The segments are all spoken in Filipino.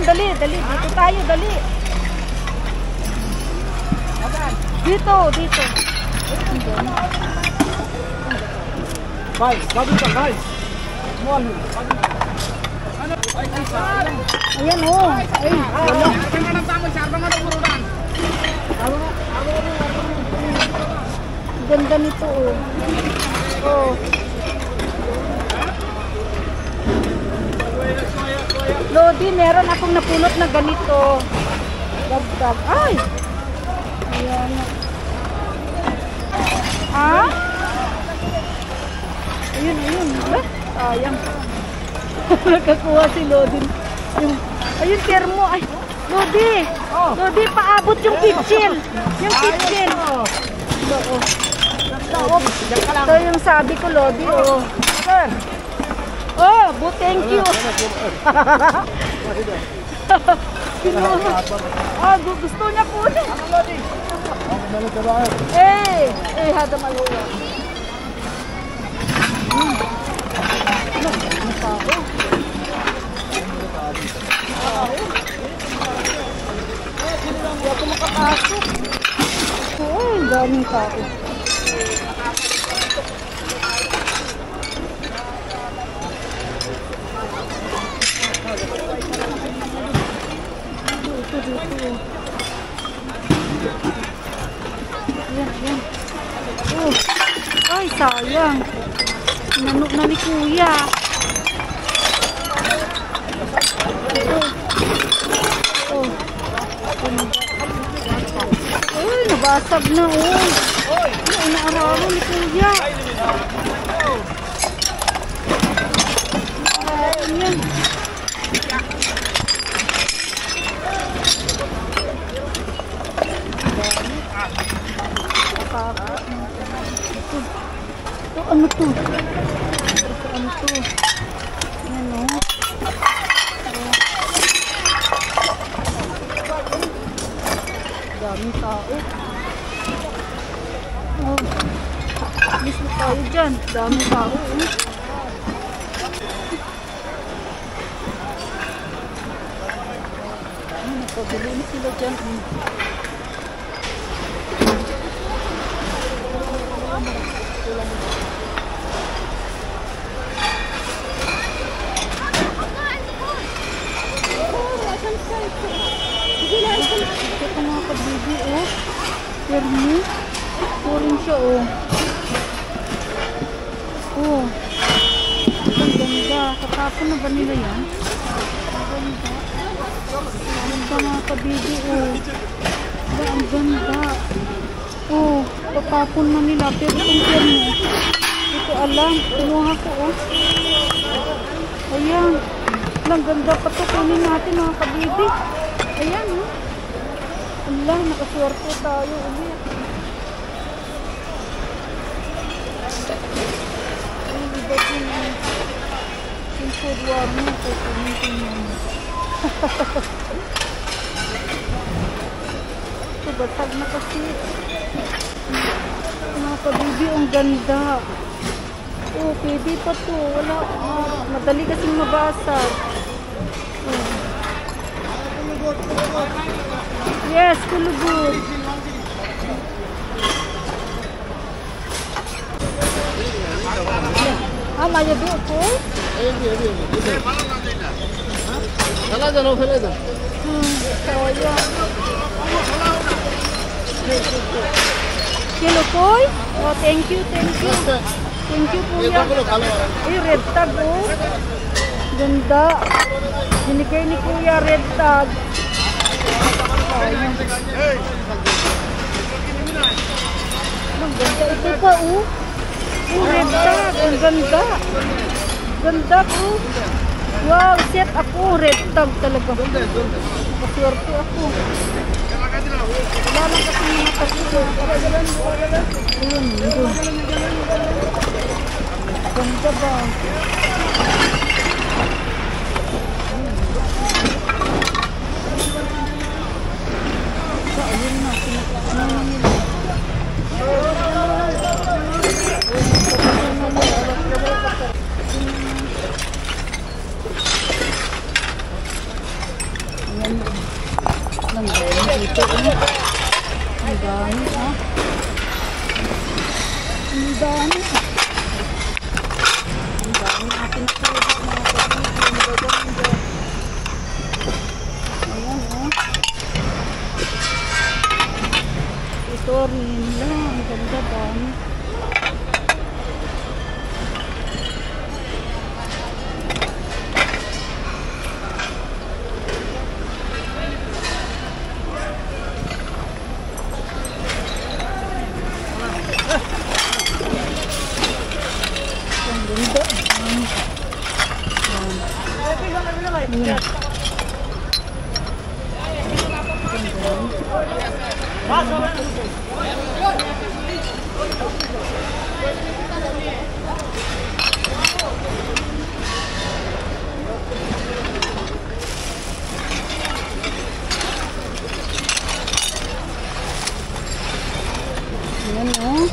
dali. Dito tayo, dali. Dito. Guys, guys. Ayan oh. Ay, wala. Ganda nito oh. Oh. Lodi, meron akong napulot na ganito. Dagdag. Ay! Ayan. Ah? Ayun. Sayang. Nakakuha si Lodi. Ayun, termo. Ay, Lodi. Lodi, paabot yung kitchen. Yung kitchen. Ito yung sabi ko, Lodi. Oh. Sir. Oh, thank you. Gusto niya po niya. Hada maluwa. Hindi ako makapasok. Ang daming tao. Dito. Yan. Ay, sayang. Nanok na ni Kuya. Ay, nabasag na. Inaarawan ni Kuya. Ayan. Ano to? Ano? Daming tao. Miss mo tayo dyan. Daming tao. Nakabili na sila dyan. Ito mga kabibi, oh. Permi. Purin siya, oh. Oh. Ang ganda. Katapon na ba nila yan? Ang ganda mga kabibi, oh. Ang ganda. Oh. Katapon na nila. Pero itong permi. Ito alam. Kinuha ko, oh. Ayan. Ang ganda pa ito. Kunin natin mga kabibi. Ayan, oh. Allah, nakaswerte tayo ulit. Ay, iba yung food warming ko. Kumitin yun. Ito, basag na kasi. Mga kabibi, ang ganda. Oh, pwede pa to. Wala. Madali kasing mabasag. Oh. Yes, kulubog. Maya do ko? Fela dyan. Kilo koy? Oh, thank you. Thank you, kuya. Red tag, oh. Ganda. Binigay ni kuya red tag. Ang ganda. Ito pa, oh. Red tag. Ang ganda. Ganda, oh. Wow, set ako. Red tag talaga. Nakaswerte ako. Wala lang kasi mga kasunod. Ayun. Ganda ba? Ayun na. Ano nila? Ang dami dito. Ang dami, ha? Ang dami. Ang dami ating suha, mga kabibig. Ang gaganda. Ayan, ha? Ito rin lang. Ang ganda, dami. Ayan, oh.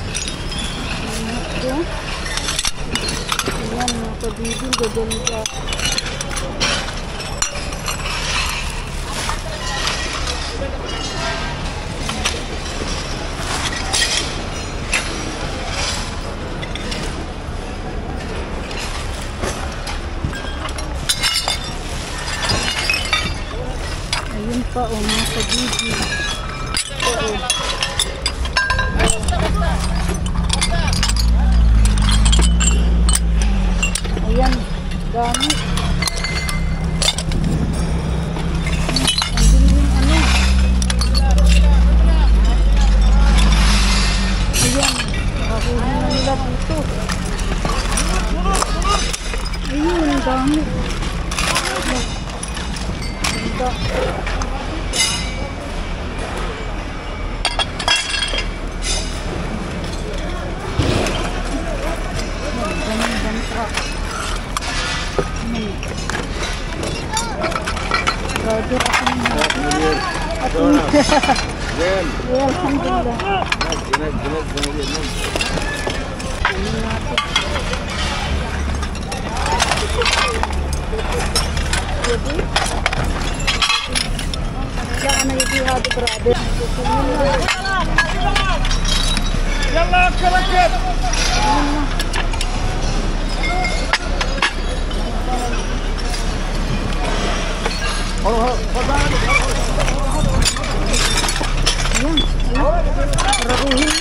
Ayan, mga kabibig, gaganda. Ayun pa, oh, mga kabibig. Ayan, dami. Andun yung ano. Ayan, nakakuha na nila dito. Ayun, ang dami. Ganda. Brother, ako naman. At Then, alhamdulillah. ginag. Ano natin? Pwede? Kaya na yung hado, brother. Yalla, kalakit! Ayan, raruhin.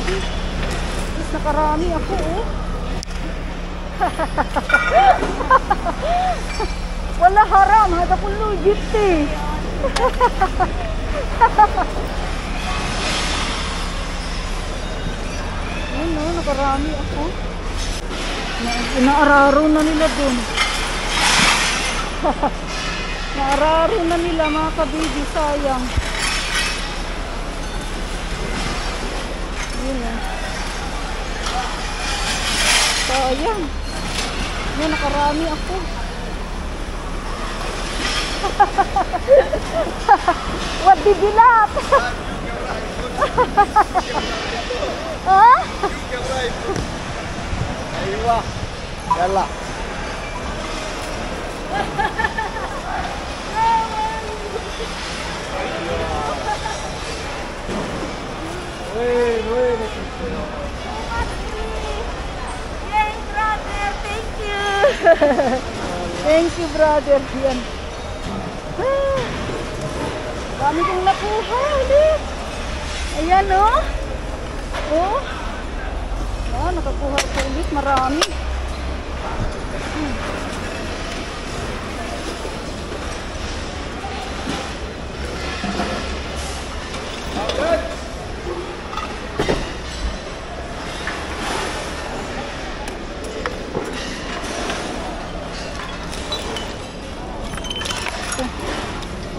baby. Mas nakarami ako, oh. Wala haram, hada ko lugit eh. Ayun, oh, nakarami ako. Inaararo na nila dun. Naararo na nila mga kabibi, sayang. Yun eh. Sayang. Yan, nakarami ako. What did you laugh? Huh? Aywa. Yalla. Wait. Yay, brother! Thank you! Thank you, brother. Yan. Dami kong nakuha ulit. Ayan, oh. Oh. Ah, nakakuha ko ulit. Marami.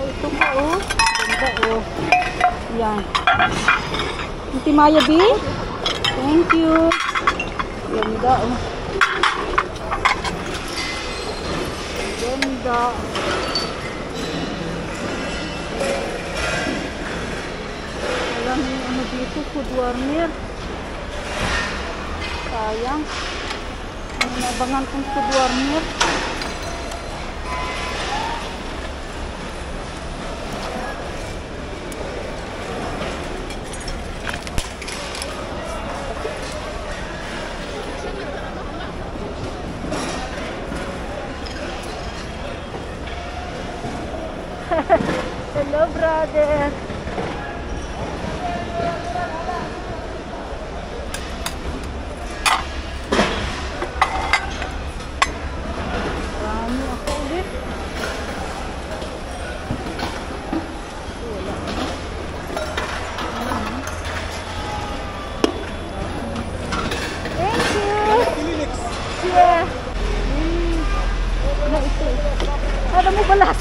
Ito pa, oh. Ganda, oh. Yan. Iti Maya B. Thank you. Ganda, oh. Ganda. Alam mo ano dito, food warmer. Sayang. Ano nabangan kong food warmer. Hello, brother. Marami ako ulit. Thank you. Yeah. Ano ito? Ano mo balas?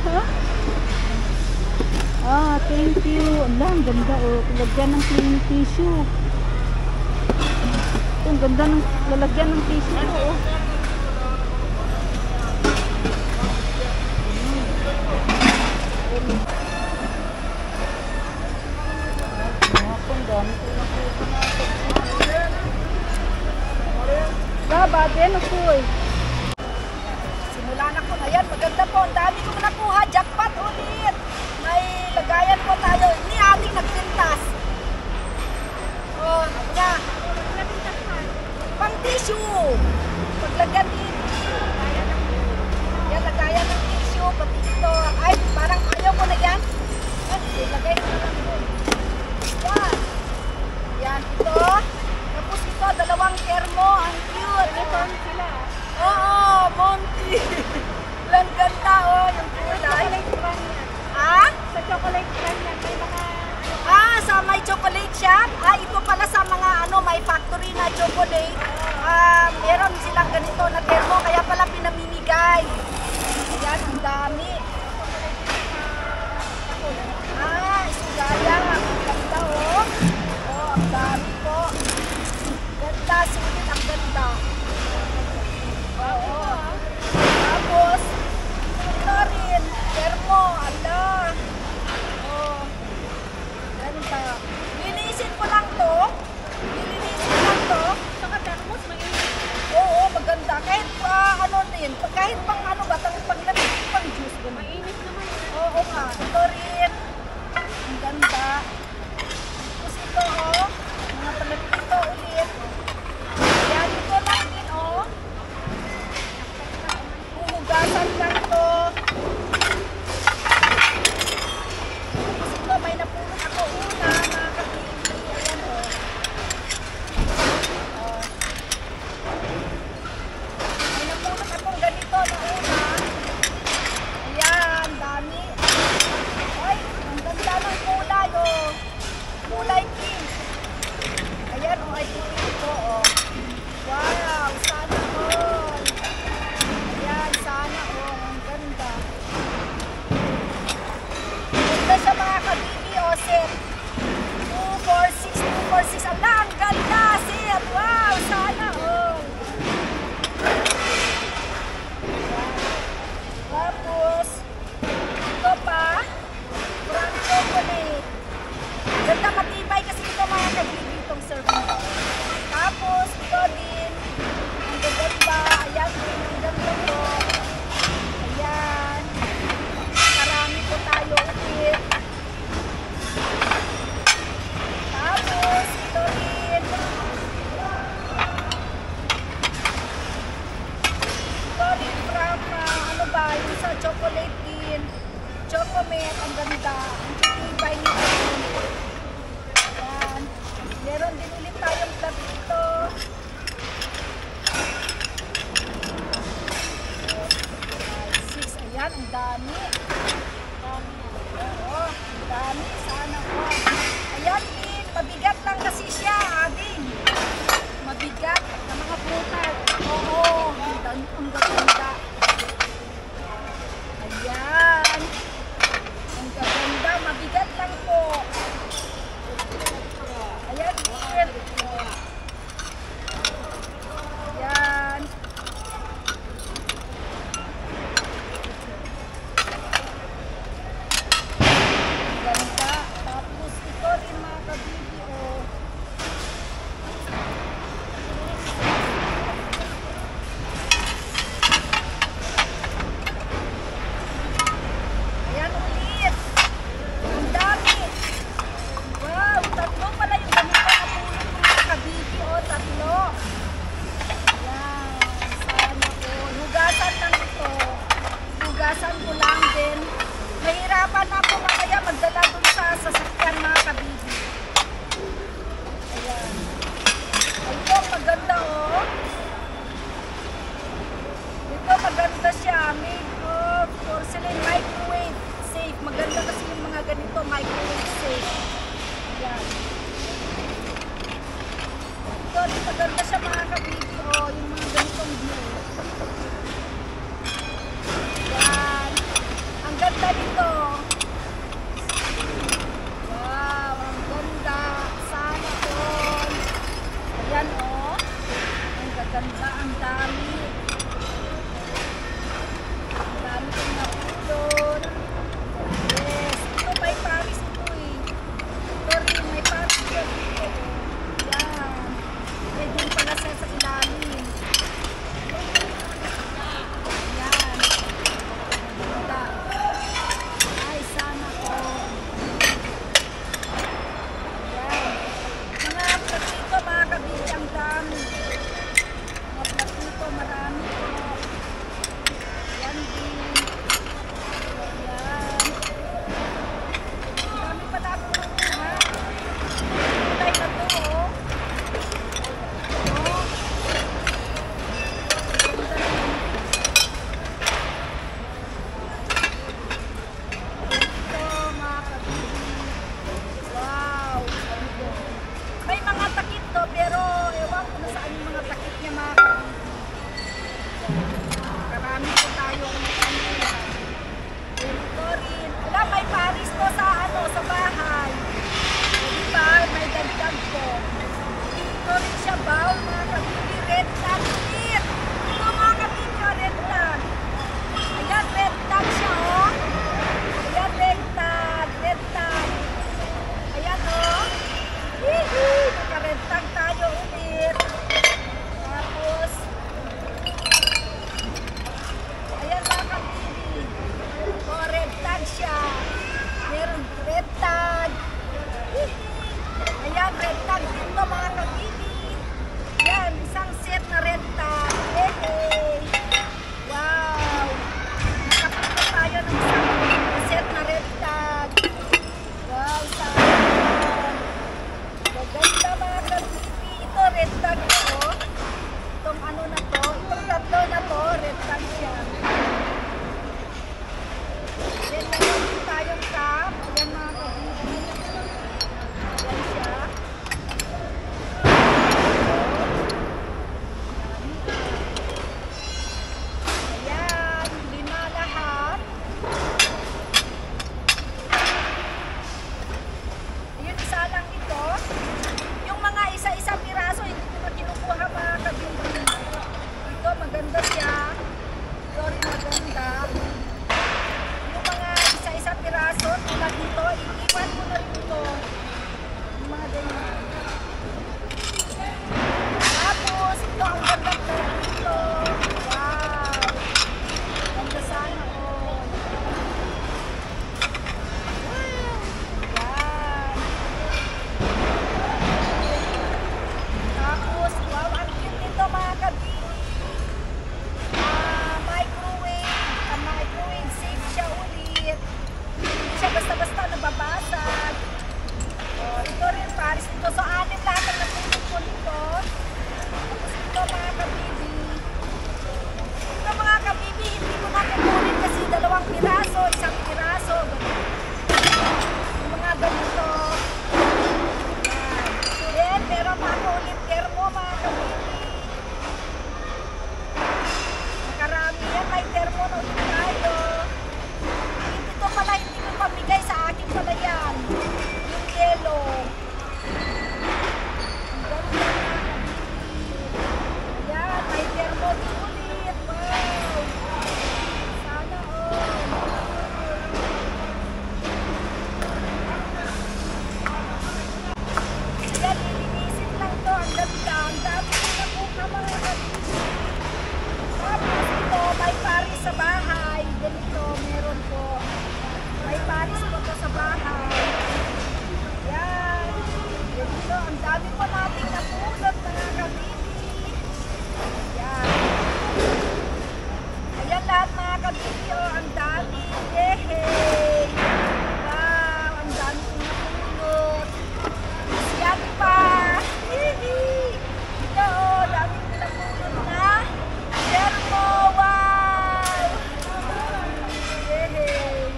Huh? Ah, thank you. Ang ganda, oh. Lalagyan ng clean tissue. Ito, ang ganda ng lalagyan ng tissue, oh. Baden ako eh. Simula na ko. Ayan, maganda po. Ang dami kong nakuha. Jackpot ulit. May lagayan po tayo. Ini ating nagpintas. Oh, nga. Pang tissue. Paglagyan din. Yan, lagayan ng tissue. Pati ito. Ay, parang ayaw ko na yan. Lagay ko lang po. Yan. Yan, ito. Tapos ito, dalawang termo. Ang cute. Uniform sila. Oo, Monty. Lang ganda, oh, yung kulay. Ah? Sa chocolate brand yan, may mga... Ah, sa may chocolate shop? Ah, ito pala sa mga may factory na chocolate. Meron silang ganito na termo, kaya pala pinamimigay. Yan, ang dami. Ah, isugaya. Ang ganda, oh. Oh, ang dami po. Ganda, sulit, ang ganda. Oo. Tapos, ito rin, termo, ala. Oh, ganda. Linisin ko lang to. Saka thermos, mainit. Oo, maganda. Kahit kahit pang paglamig, pang juice. Mainit naman. Oo nga, ito rin. Ang ganda. Tapos ito, oh. Mga palapit ito ulit. Yan, ito lang din, oh. Huhugasan lang to. ang ganda. Ang titibay nito. Ayan. Meron din ulit tayong vlog dito. Ayan, ang dami. Oo, ang dami. Sana ko. Ayan, Tin. Mabigat lang kasi siya, Ading. Mabigat na mga prutas. Oo, ang gaganda. Ayan. Ang gaganda. Mabigat lang po. Ayan, Tin. Ayan. nababasag. Oh, ito rin pares ito. So, 6 lahat ang napulot ko nito. Tapos ito mga kabibi. Ito mga kabibi, hindi ko nakukunin kasi 2 piraso, 1 piraso. Yung mga ganito. Then, meron pa ako ulit termo mga kabibi. Nakarami yan, may termo na ulit tayo. Ito pala, hindi ko pamigay sa akin pala yan. Yung yellow. Ayan, may termo din ulit. Wow! Sana all. Ayan, lilinisin lang to. Ang ganda. Ang dami ko na po ka mga kabili. Tapos ito, may paris sa bahay. Ganito, meron po. May paris po to sa bahay. Yan. Ganito, ang dami po nating napulot mga kabili. Yan. Ayan lahat mga kabili. Oh, ang dami. Yehey! Wow, ang dami kong napulot. Yan pa. Yehey! Ito, oh, dami kong napulot na. Termo, wow! Yehey!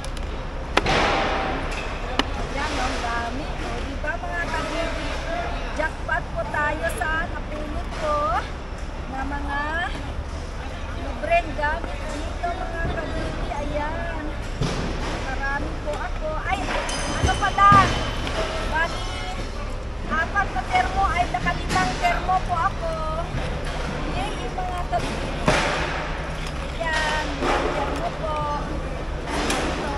Yan, ang dami. O, diba mga kabili? Jackpot po tayo sa napulot ko na mga libreng gamit dito mga kabili. Ayan. Marami po ako. Ay, ano pala? Bali, 4 na termo ay nakalimang termo po ako. Yay, mga kabili. Ayan, termo po. Ito.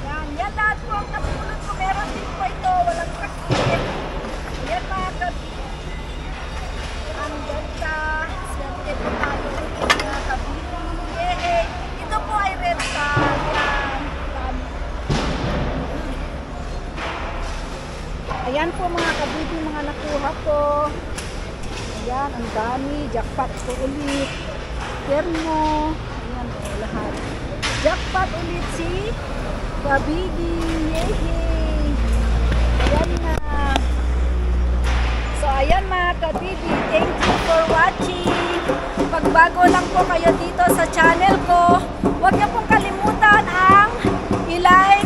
Yan, yan lahat po ang napulot ko. Meron din po ito. Walang sakit. Ayan mga kabili. Ang ganda. Swerte po tayo mga kabili. Yay! Ito po ay red card. Yan. Ayan po mga kabili, mga nakuha ko. Ayan, ang dami. Jackpot po ulit. Termo. Ayan po lahat. Jackpot ulit si kabili. Yay! Ayan na. So ayan mga kabili, thank you for watching. Pag bago lang po kayo dito sa channel ko, huwag niyo pong kalimutan ang i-like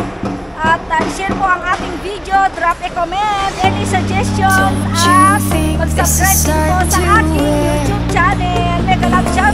at share po ang ating video, drop a comment, any suggestions, at mag-subscribe din po sa aking YouTube channel. Mega love shout